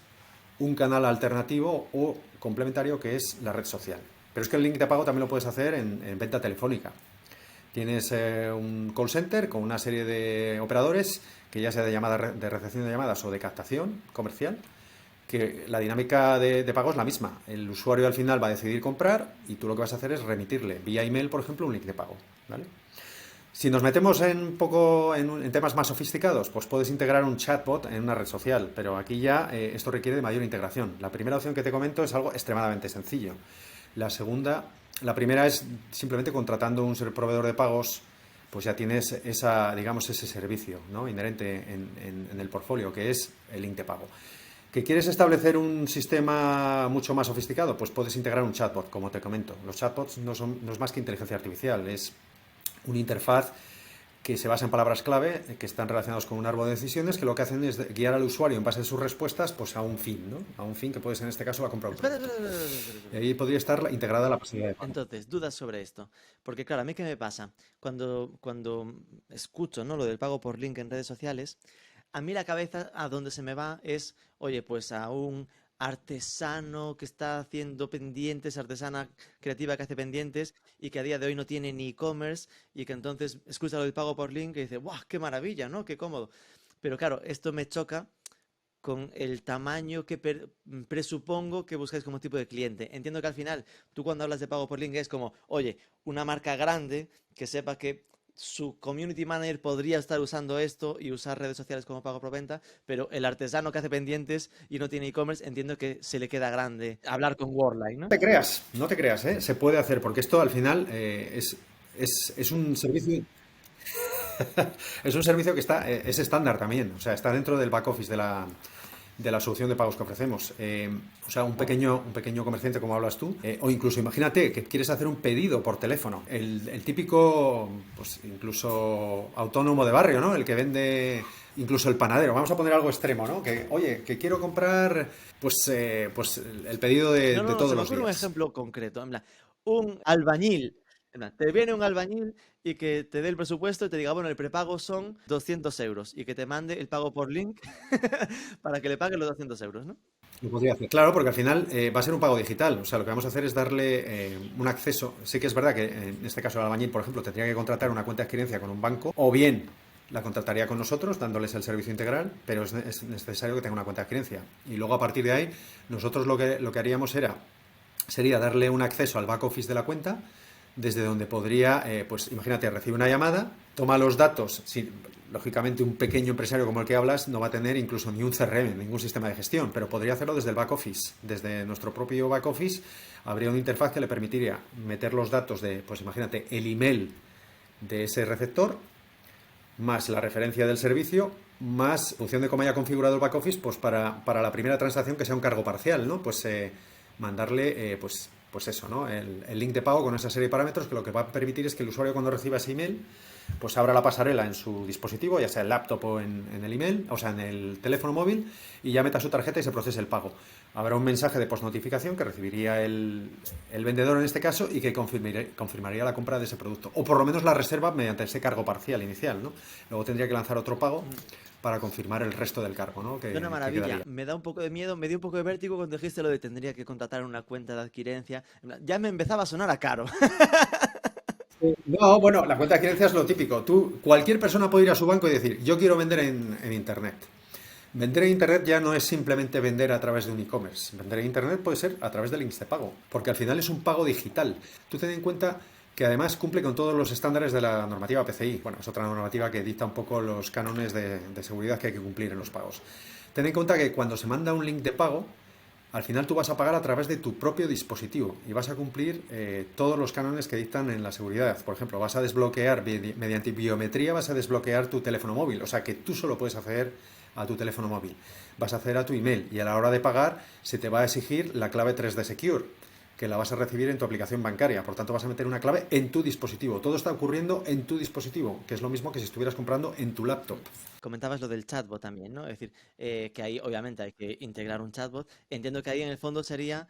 un canal alternativo o complementario que es la red social. Pero es que el link de pago también lo puedes hacer en venta telefónica. Tienes un call center con una serie de operadores, que ya sea de recepción de llamadas o de captación comercial, que la dinámica de pago es la misma. El usuario al final va a decidir comprar y tú lo que vas a hacer es remitirle vía email, por ejemplo, un link de pago, ¿vale? Si nos metemos en temas más sofisticados, pues puedes integrar un chatbot en una red social, pero aquí ya esto requiere de mayor integración. La primera opción que te comento es algo extremadamente sencillo. La primera es simplemente contratando un proveedor de pagos, pues ya tienes ese servicio, ¿no? Inherente en el portfolio, que es el link de pago. ¿Que quieres establecer un sistema mucho más sofisticado? Pues puedes integrar un chatbot, como te comento. Los chatbots no es más que inteligencia artificial, es una interfaz que se basa en palabras clave que están relacionados con un árbol de decisiones que lo que hacen es guiar al usuario en base a sus respuestas pues a un fin, ¿no? A un fin que puede ser en este caso la compra de un Espera, producto. espera, espera, espera, espera, Y espera. ahí podría estar integrada la posibilidad de pago. Entonces, dudas sobre esto. Porque claro, a mí qué me pasa cuando escucho, ¿no? Lo del pago por link en redes sociales, a mí la cabeza a donde se me va es, oye, pues a un artesano que está haciendo pendientes, artesana creativa que hace pendientes y que a día de hoy no tiene ni e-commerce y que entonces escucha lo del pago por link y dice, ¡guau, qué maravilla!, ¿no? ¡Qué cómodo! Pero claro, esto me choca con el tamaño que presupongo que buscáis como tipo de cliente. Entiendo que al final, tú cuando hablas de pago por link es como, oye, una marca grande que sepa que su community manager podría estar usando esto y usar redes sociales como pago por venta, pero el artesano que hace pendientes y no tiene e-commerce, entiendo que se le queda grande hablar con Worldline, ¿no? No te creas, ¿eh? Se puede hacer, porque esto al final es un servicio. Es un servicio que es estándar también, o sea, está dentro del back office de la solución de pagos que ofrecemos. O sea, un pequeño comerciante, como hablas tú, o incluso imagínate que quieres hacer un pedido por teléfono. El típico, pues incluso autónomo de barrio, ¿no? El que vende, incluso el panadero. Vamos a poner algo extremo, ¿no? Que, oye, que quiero comprar, pues el pedido de, No, de no, se todos me los ocurre un días. ejemplo concreto. En plan, un albañil. En plan, te viene un albañil y que te dé el presupuesto y te diga, bueno, el prepago son 200 euros y que te mande el pago por link para que le pague los 200 euros, ¿no? Lo podría hacer. Claro, porque al final va a ser un pago digital. O sea, lo que vamos a hacer es darle un acceso. Sí que es verdad que en este caso el albañil, por ejemplo, tendría que contratar una cuenta de adquirencia con un banco o bien la contrataría con nosotros dándoles el servicio integral, pero es necesario que tenga una cuenta de adquirencia. Y luego a partir de ahí, nosotros lo que haríamos sería darle un acceso al back office de la cuenta, desde donde podría, pues imagínate, recibe una llamada, toma los datos, lógicamente un pequeño empresario como el que hablas no va a tener incluso ni un CRM, ningún sistema de gestión, pero podría hacerlo desde el back office, desde nuestro propio back office, habría una interfaz que le permitiría meter los datos de, pues imagínate, el email de ese receptor, más la referencia del servicio, más en función de cómo haya configurado el back office, pues para la primera transacción que sea un cargo parcial, ¿no? Pues mandarle, pues eso, ¿no? El link de pago con esa serie de parámetros que lo que va a permitir es que el usuario cuando reciba ese email, pues abra la pasarela en su dispositivo, ya sea el laptop o en el email, o sea, en el teléfono móvil, y ya meta su tarjeta y se procese el pago. Habrá un mensaje de postnotificación que recibiría el vendedor en este caso y que confirmaría la compra de ese producto. O por lo menos la reserva mediante ese cargo parcial inicial, ¿no? Luego tendría que lanzar otro pago para confirmar el resto del cargo, ¿no? De una Que maravilla. quedaría. Me da un poco de miedo, me dio un poco de vértigo cuando dijiste lo de tendría que contratar una cuenta de adquirencia. En plan, ya me empezaba a sonar a caro. No, bueno, la cuenta de adquirencia es lo típico. Cualquier persona puede ir a su banco y decir, yo quiero vender en Internet. Vender en Internet ya no es simplemente vender a través de un e-commerce. Vender en Internet puede ser a través de links de pago, porque al final es un pago digital. Tú ten en cuenta que además cumple con todos los estándares de la normativa PCI. Bueno, es otra normativa que dicta un poco los cánones de seguridad que hay que cumplir en los pagos. Ten en cuenta que cuando se manda un link de pago, al final tú vas a pagar a través de tu propio dispositivo y vas a cumplir todos los cánones que dictan en la seguridad. Por ejemplo, vas a desbloquear mediante biometría, vas a desbloquear tu teléfono móvil, o sea que tú solo puedes acceder a tu teléfono móvil. Vas a acceder a tu email y a la hora de pagar se te va a exigir la clave 3D Secure, que la vas a recibir en tu aplicación bancaria. Por tanto, vas a meter una clave en tu dispositivo. Todo está ocurriendo en tu dispositivo, que es lo mismo que si estuvieras comprando en tu laptop. Comentabas lo del chatbot también, ¿no? Es decir, que ahí obviamente hay que integrar un chatbot. Entiendo que ahí en el fondo sería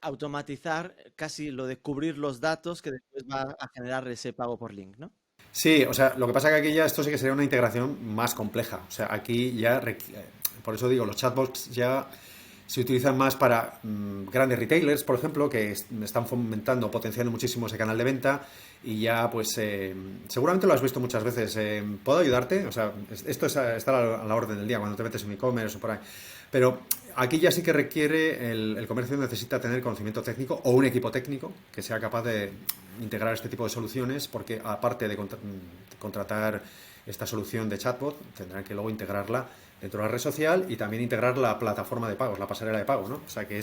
automatizar casi lo de cubrir los datos que después va a generar ese pago por link, ¿no? Sí, o sea, lo que pasa es que aquí ya esto sí que sería una integración más compleja. O sea, aquí ya, por eso digo, los chatbots ya se utilizan más para grandes retailers, por ejemplo, que están fomentando, potenciando muchísimo ese canal de venta y ya, pues, seguramente lo has visto muchas veces. ¿Puedo ayudarte? O sea, esto está a la orden del día cuando te metes en e-commerce o por ahí. Pero aquí ya sí que requiere, el comercio necesita tener conocimiento técnico o un equipo técnico que sea capaz de integrar este tipo de soluciones, porque aparte de contratar esta solución de chatbot, tendrán que luego integrarla dentro de la red social y también integrar la plataforma de pagos, la pasarela de pago, ¿no? O sea que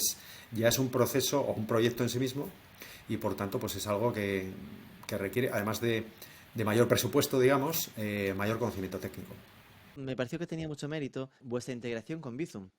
ya es un proceso o un proyecto en sí mismo y por tanto pues es algo que requiere, además de mayor presupuesto, digamos, mayor conocimiento técnico. Me pareció que tenía mucho mérito vuestra integración con Bizum.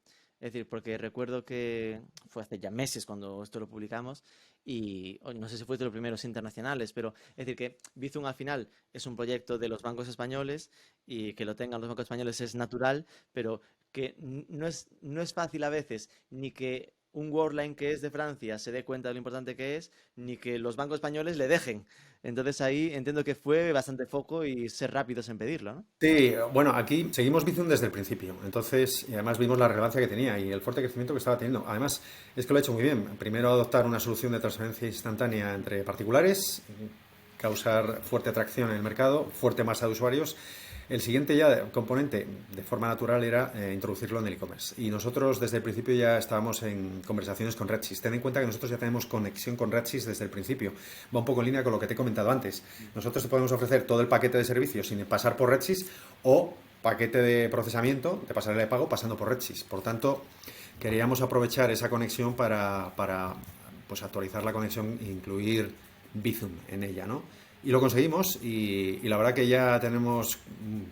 Es decir, porque recuerdo que fue hace ya meses cuando esto lo publicamos y no sé si fue de los primeros internacionales, pero es decir que Bizum al final es un proyecto de los bancos españoles y que lo tengan los bancos españoles es natural, pero que no es fácil a veces ni que un Worldline que es de Francia se dé cuenta de lo importante que es, ni que los bancos españoles le dejen. Entonces ahí entiendo que fue bastante foco y ser rápidos en pedirlo, ¿no? Sí, bueno, aquí seguimos Bizum desde el principio, entonces, y además vimos la relevancia que tenía y el fuerte crecimiento que estaba teniendo. Además, es que lo ha hecho muy bien. Primero adoptar una solución de transferencia instantánea entre particulares, causar fuerte atracción en el mercado, fuerte masa de usuarios. El siguiente ya componente, de forma natural, era introducirlo en el e-commerce. Y nosotros desde el principio ya estábamos en conversaciones con Redshift. Ten en cuenta que nosotros ya tenemos conexión con Redshift desde el principio. Va un poco en línea con lo que te he comentado antes. Nosotros te podemos ofrecer todo el paquete de servicios sin pasar por Redshift o paquete de procesamiento, de pasarela de pago, pasando por Redshift. Por tanto, queríamos aprovechar esa conexión para pues, actualizar la conexión e incluir Bizum en ella, ¿no? Y lo conseguimos y la verdad que ya tenemos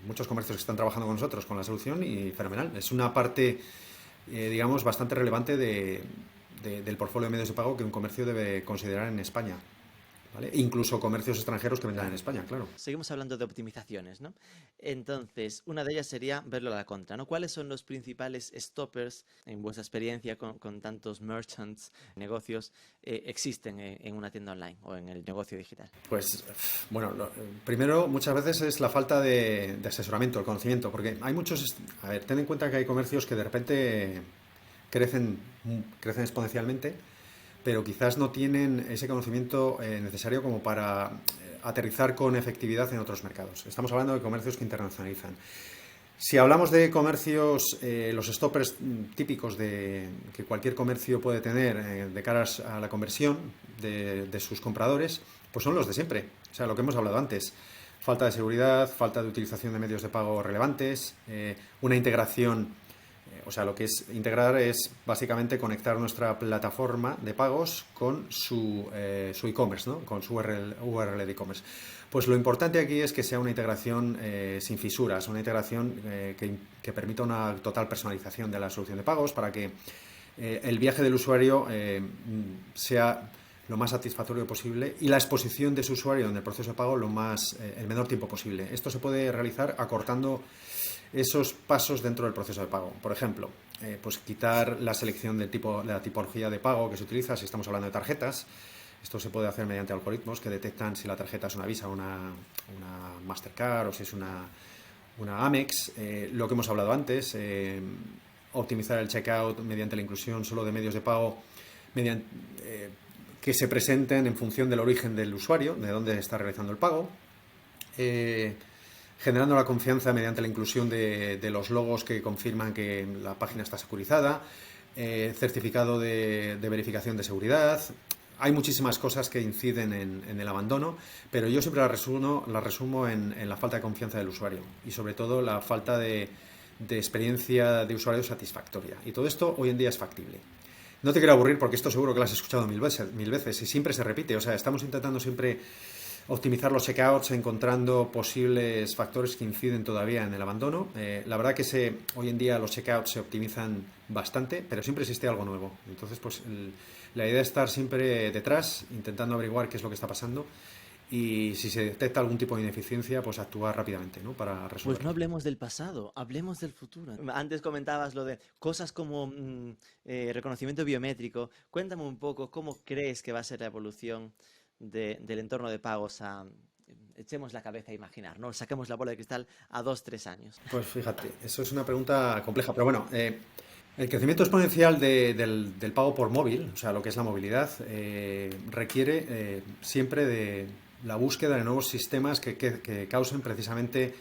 muchos comercios que están trabajando con nosotros con la solución y fenomenal. Es una parte, digamos, bastante relevante del portfolio de medios de pago que un comercio debe considerar en España, ¿vale? Incluso comercios extranjeros que vendan en España, claro. Seguimos hablando de optimizaciones, ¿no? Entonces, una de ellas sería verlo a la contra, ¿no? ¿Cuáles son los principales stoppers en vuestra experiencia con tantos merchants, negocios, existen en una tienda online o en el negocio digital? Pues, bueno, primero muchas veces es la falta de asesoramiento, el conocimiento, porque hay muchos... A ver, ten en cuenta que hay comercios que de repente crecen exponencialmente, pero quizás no tienen ese conocimiento necesario como para aterrizar con efectividad en otros mercados. Estamos hablando de comercios que internacionalizan. Si hablamos de comercios, los stoppers típicos que cualquier comercio puede tener de cara a la conversión de sus compradores, pues son los de siempre. O sea, lo que hemos hablado antes. Falta de seguridad, falta de utilización de medios de pago relevantes, una integración. O sea, lo que es integrar es básicamente conectar nuestra plataforma de pagos con su e-commerce, ¿no? Con su URL de e-commerce. Pues lo importante aquí es que sea una integración sin fisuras, una integración que permita una total personalización de la solución de pagos para que el viaje del usuario sea lo más satisfactorio posible y la exposición de su usuario en el proceso de pago el menor tiempo posible. Esto se puede realizar acortando esos pasos dentro del proceso de pago. Por ejemplo, pues quitar la selección de la tipología de pago que se utiliza si estamos hablando de tarjetas. Esto se puede hacer mediante algoritmos que detectan si la tarjeta es una Visa o una Mastercard o si es una Amex. Lo que hemos hablado antes, optimizar el checkout mediante la inclusión solo de medios de pago que se presenten en función del origen del usuario, de dónde está realizando el pago. Generando la confianza mediante la inclusión de los logos que confirman que la página está securizada, certificado de verificación de seguridad. Hay muchísimas cosas que inciden en el abandono, pero yo siempre la resumo en la falta de confianza del usuario y sobre todo la falta de experiencia de usuario satisfactoria. Y todo esto hoy en día es factible. No te quiero aburrir porque esto seguro que lo has escuchado mil veces y siempre se repite. O sea, estamos intentando siempre optimizar los checkouts encontrando posibles factores que inciden todavía en el abandono. La verdad que hoy en día los checkouts se optimizan bastante, pero siempre existe algo nuevo. Entonces, pues la idea es estar siempre detrás, intentando averiguar qué es lo que está pasando y si se detecta algún tipo de ineficiencia, pues actuar rápidamente, ¿no? Para resolverlo. Pues no hablemos del pasado, hablemos del futuro. Antes comentabas lo de cosas como reconocimiento biométrico. Cuéntame un poco cómo crees que va a ser la evolución del entorno de pagos echemos la cabeza a imaginar, ¿no? Saquemos la bola de cristal a 2-3 años. Pues fíjate, eso es una pregunta compleja, pero bueno, el crecimiento exponencial del pago por móvil, o sea, lo que es la movilidad, requiere siempre de la búsqueda de nuevos sistemas que causen precisamente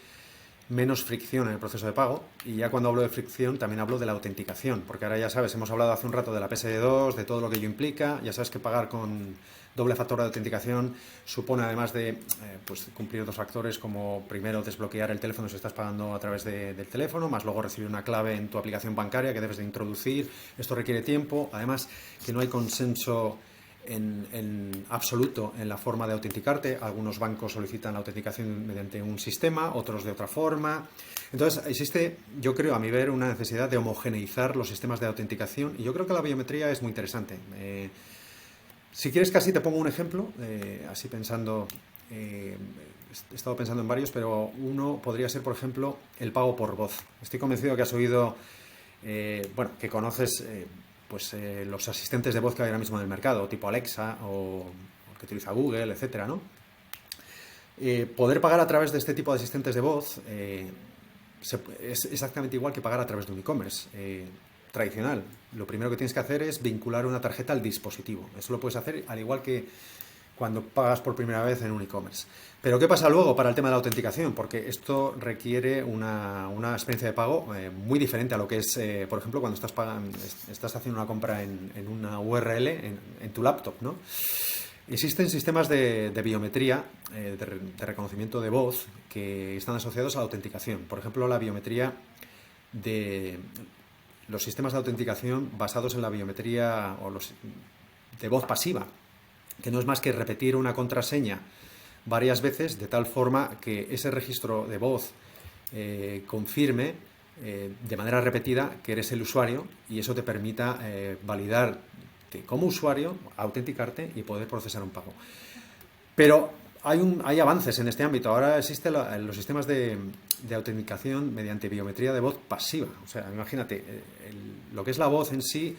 menos fricción en el proceso de pago. Y ya cuando hablo de fricción también hablo de la autenticación, porque ahora ya sabes, hemos hablado hace un rato de la PSD2, de todo lo que ello implica. Ya sabes que pagar con doble factor de autenticación supone, además de pues cumplir otros factores como primero desbloquear el teléfono si estás pagando a través del teléfono, más luego recibir una clave en tu aplicación bancaria que debes de introducir. Esto requiere tiempo, además que no hay consenso en absoluto en la forma de autenticarte. Algunos bancos solicitan la autenticación mediante un sistema, otros de otra forma. Entonces existe, yo creo, a mi ver, una necesidad de homogeneizar los sistemas de autenticación y yo creo que la biometría es muy interesante. Si quieres, casi te pongo un ejemplo, así pensando, he estado pensando en varios, pero uno podría ser, por ejemplo, el pago por voz. Estoy convencido que has oído, que conoces los asistentes de voz que hay ahora mismo en el mercado, tipo Alexa o que utiliza Google, etcétera, ¿no? Poder pagar a través de este tipo de asistentes de voz es exactamente igual que pagar a través de un e-commerce tradicional. Lo primero que tienes que hacer es vincular una tarjeta al dispositivo. Eso lo puedes hacer al igual que cuando pagas por primera vez en un e-commerce. Pero ¿qué pasa luego para el tema de la autenticación? Porque esto requiere una experiencia de pago muy diferente a lo que es, por ejemplo, cuando estás haciendo una compra en una URL en tu laptop, ¿no? Existen sistemas de biometría, de reconocimiento de voz, que están asociados a la autenticación. Por ejemplo, la biometría de los sistemas de autenticación basados en la biometría o los de voz pasiva, que no es más que repetir una contraseña varias veces de tal forma que ese registro de voz confirme de manera repetida que eres el usuario y eso te permita validarte como usuario, autenticarte y poder procesar un pago. Pero hay avances en este ámbito. Ahora existen los sistemas de autenticación mediante biometría de voz pasiva. O sea, imagínate, lo que es la voz en sí,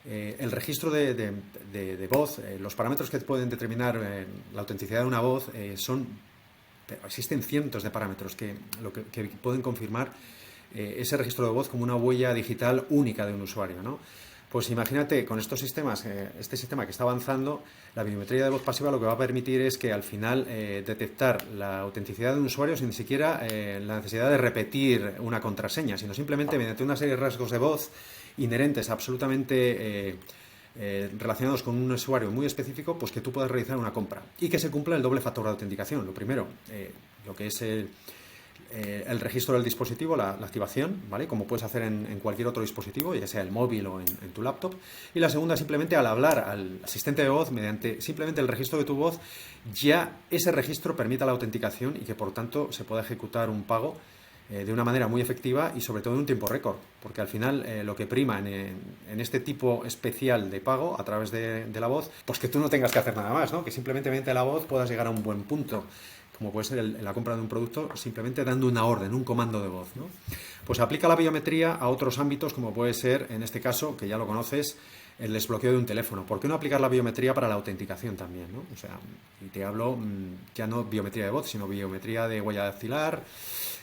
el registro de voz, los parámetros que pueden determinar la autenticidad de una voz pero existen cientos de parámetros que pueden confirmar ese registro de voz como una huella digital única de un usuario, ¿no? Pues imagínate, con estos sistemas, este sistema que está avanzando, la biometría de voz pasiva lo que va a permitir es que al final detectar la autenticidad de un usuario sin ni siquiera la necesidad de repetir una contraseña, sino simplemente mediante una serie de rasgos de voz inherentes absolutamente relacionados con un usuario muy específico, pues que tú puedas realizar una compra y que se cumpla el doble factor de autenticación. Lo primero, lo que es el registro del dispositivo, la activación, ¿vale? Como puedes hacer en cualquier otro dispositivo, ya sea el móvil o en tu laptop. Y la segunda, simplemente al hablar al asistente de voz, mediante simplemente el registro de tu voz, ya ese registro permita la autenticación y que por tanto se pueda ejecutar un pago de una manera muy efectiva y sobre todo en un tiempo récord, porque al final lo que prima en este tipo especial de pago a través de la voz, pues que tú no tengas que hacer nada más, ¿no? Que simplemente mediante la voz puedas llegar a un buen punto, como puede ser la compra de un producto, simplemente dando una orden, un comando de voz, ¿no? Pues aplica la biometría a otros ámbitos, como puede ser, en este caso, que ya lo conoces, el desbloqueo de un teléfono. ¿Por qué no aplicar la biometría para la autenticación también, ¿no? O sea, y te hablo ya no biometría de voz, sino biometría de huella dactilar,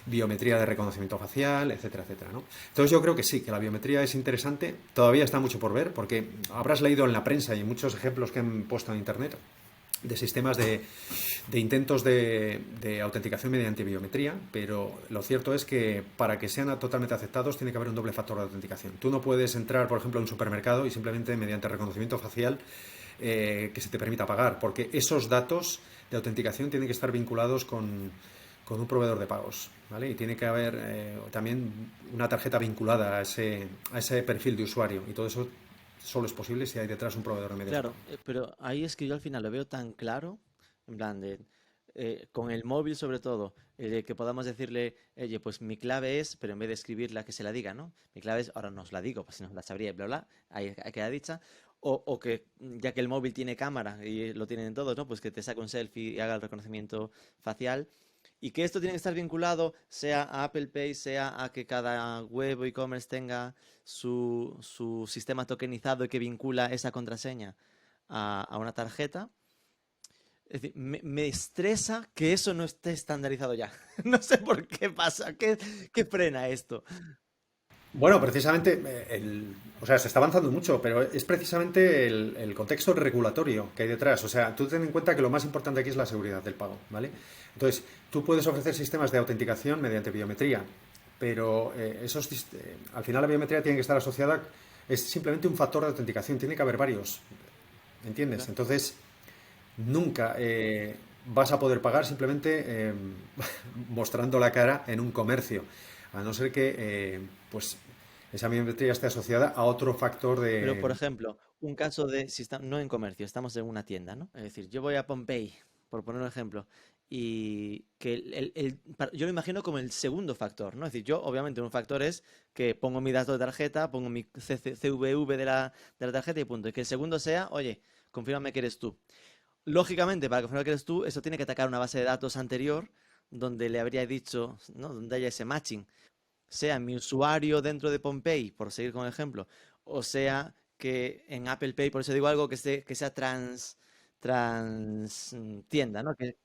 biometría de reconocimiento facial, etcétera, etcétera, ¿no? Entonces yo creo que sí, que la biometría es interesante, todavía está mucho por ver, porque habrás leído en la prensa y muchos ejemplos que han puesto en internet de sistemas de intentos de autenticación mediante biometría, pero lo cierto es que para que sean totalmente aceptados tiene que haber un doble factor de autenticación. Tú no puedes entrar, por ejemplo, a un supermercado y simplemente mediante reconocimiento facial que se te permita pagar, porque esos datos de autenticación tienen que estar vinculados con un proveedor de pagos, ¿vale? Y tiene que haber también una tarjeta vinculada a ese perfil de usuario y todo eso solo es posible si hay detrás un proveedor de medios de pago. Claro, pero ahí es que yo al final lo veo tan claro, en plan de, con el móvil sobre todo, de que podamos decirle, oye, pues mi clave es, pero en vez de escribirla que se la diga, ¿no? Mi clave es, ahora no os la digo, pues si no la sabría, bla, bla, ahí queda dicha. O que ya que el móvil tiene cámara y lo tienen todos, ¿no? Pues que te saque un selfie y haga el reconocimiento facial. Y que esto tiene que estar vinculado, sea a Apple Pay, sea a que cada web o e-commerce tenga su sistema tokenizado y que vincula esa contraseña a una tarjeta. Es decir, me estresa que eso no esté estandarizado ya. No sé por qué pasa, qué frena esto. Bueno, precisamente, o sea, se está avanzando mucho, pero es precisamente el contexto regulatorio que hay detrás. O sea, tú ten en cuenta que lo más importante aquí es la seguridad del pago, ¿vale? Entonces, tú puedes ofrecer sistemas de autenticación mediante biometría, pero al final la biometría tiene que estar asociada, es simplemente un factor de autenticación, tiene que haber varios, ¿entiendes? Claro. Entonces, nunca vas a poder pagar simplemente mostrando la cara en un comercio, a no ser que pues esa biometría esté asociada a otro factor Pero, de... por ejemplo, un caso de, si estamos, no en comercio, estamos en una tienda, ¿no? Es decir, yo voy a Pompey, por poner un ejemplo, y que yo lo imagino como el segundo factor, ¿no? Es decir, yo, obviamente, un factor es que pongo mi dato de tarjeta, pongo mi CVV de la tarjeta y punto. Y que el segundo sea, oye, confírmame que eres tú. Lógicamente, para confirmar que eres tú, eso tiene que atacar una base de datos anterior donde le habría dicho, ¿no? Donde haya ese matching, sea mi usuario dentro de Pompey, por seguir con el ejemplo, o sea que en Apple Pay, por eso digo algo que sea trans tienda, ¿no? Que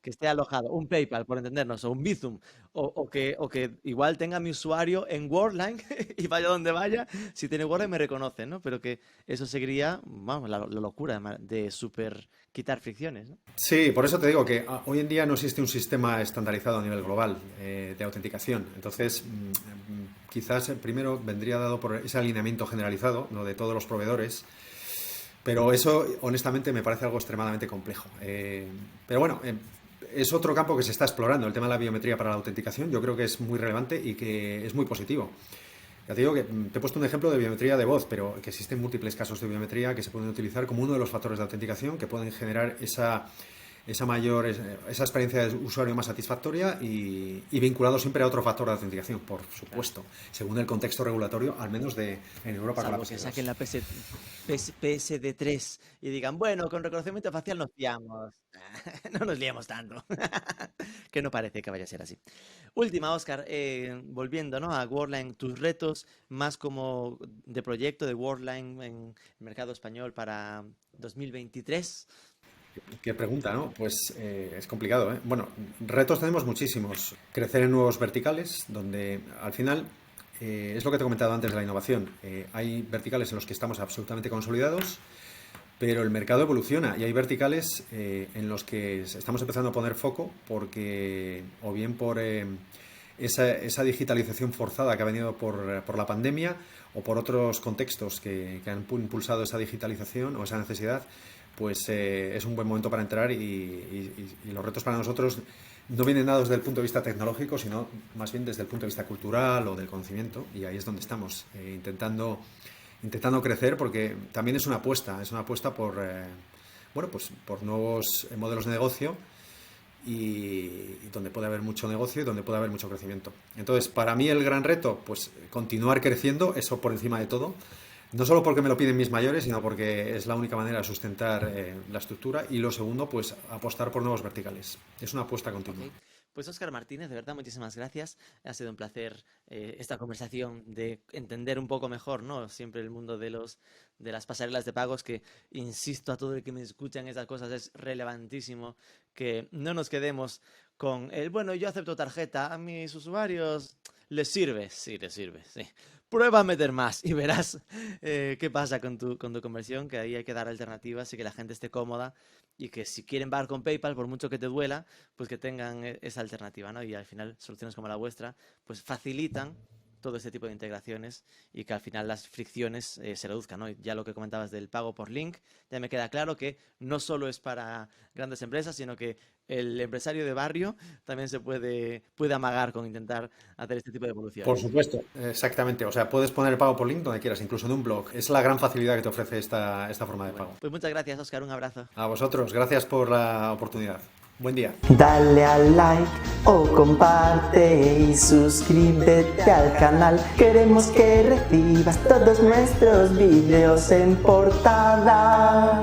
que esté alojado, un PayPal, por entendernos, o un Bizum, o que igual tenga mi usuario en Worldline y vaya donde vaya, si tiene Worldline me reconoce, ¿no? Pero que eso seguiría, vamos, la locura de super quitar fricciones, ¿no? Sí, por eso te digo que hoy en día no existe un sistema estandarizado a nivel global de autenticación. Entonces, quizás primero vendría dado por ese alineamiento generalizado, ¿no?, de todos los proveedores. Pero eso, honestamente, me parece algo extremadamente complejo. Pero bueno, es otro campo que se está explorando. El tema de la biometría para la autenticación yo creo que es muy relevante y que es muy positivo. Ya te digo que te he puesto un ejemplo de biometría de voz, pero que existen múltiples casos de biometría que se pueden utilizar como uno de los factores de autenticación que pueden generar esa experiencia de usuario más satisfactoria y vinculado siempre a otro factor de autenticación, por supuesto, según el contexto regulatorio, al menos en Europa. Salvo que saquen la PSD3 y digan, bueno, con reconocimiento facial nos fiamos. No nos liamos tanto. Que no parece que vaya a ser así. Última, Óscar, volviendo, ¿no?, a Worldline, tus retos más como de proyecto de Worldline en el mercado español para 2023. Qué pregunta, ¿no? Pues es complicado, ¿eh? Bueno, retos tenemos muchísimos. Crecer en nuevos verticales, donde al final es lo que te he comentado antes de la innovación. Hay verticales en los que estamos absolutamente consolidados, pero el mercado evoluciona y hay verticales en los que estamos empezando a poner foco porque, o bien por esa digitalización forzada que ha venido por la pandemia o por otros contextos que han impulsado esa digitalización o esa necesidad, pues es un buen momento para entrar y los retos para nosotros no vienen dados desde el punto de vista tecnológico, sino más bien desde el punto de vista cultural o del conocimiento, y ahí es donde estamos, intentando crecer, porque también es una apuesta por, bueno, pues por nuevos modelos de negocio y donde puede haber mucho negocio y donde puede haber mucho crecimiento. Entonces, para mí el gran reto, pues continuar creciendo, eso por encima de todo. No solo porque me lo piden mis mayores, sino porque es la única manera de sustentar la estructura. Y lo segundo, pues apostar por nuevos verticales. Es una apuesta continua. Okay. Pues Óscar Martínez, de verdad, muchísimas gracias. Ha sido un placer esta conversación de entender un poco mejor, ¿no?, siempre el mundo de las pasarelas de pagos, que, insisto a todo el que me escuchan esas cosas, es relevantísimo que no nos quedemos con el, bueno, yo acepto tarjeta, a mis usuarios les sirve. Sí, les sirve, sí. Prueba a meter más y verás qué pasa con tu conversión, que ahí hay que dar alternativas y que la gente esté cómoda y que si quieren pagar con PayPal, por mucho que te duela, pues que tengan esa alternativa, ¿no? Y al final soluciones como la vuestra pues facilitan todo este tipo de integraciones y que al final las fricciones se reduzcan, ¿no? Y ya lo que comentabas del pago por link, ya me queda claro que no solo es para grandes empresas, sino que el empresario de barrio también se puede amagar con intentar hacer este tipo de evoluciones. Por supuesto, exactamente. O sea, puedes poner el pago por link donde quieras, incluso en un blog. Es la gran facilidad que te ofrece esta forma de Bueno, pago. pues muchas gracias, Óscar, un abrazo. A vosotros, gracias por la oportunidad. Buen día. Dale al like o comparte y suscríbete al canal. Queremos que recibas todos nuestros vídeos en portada.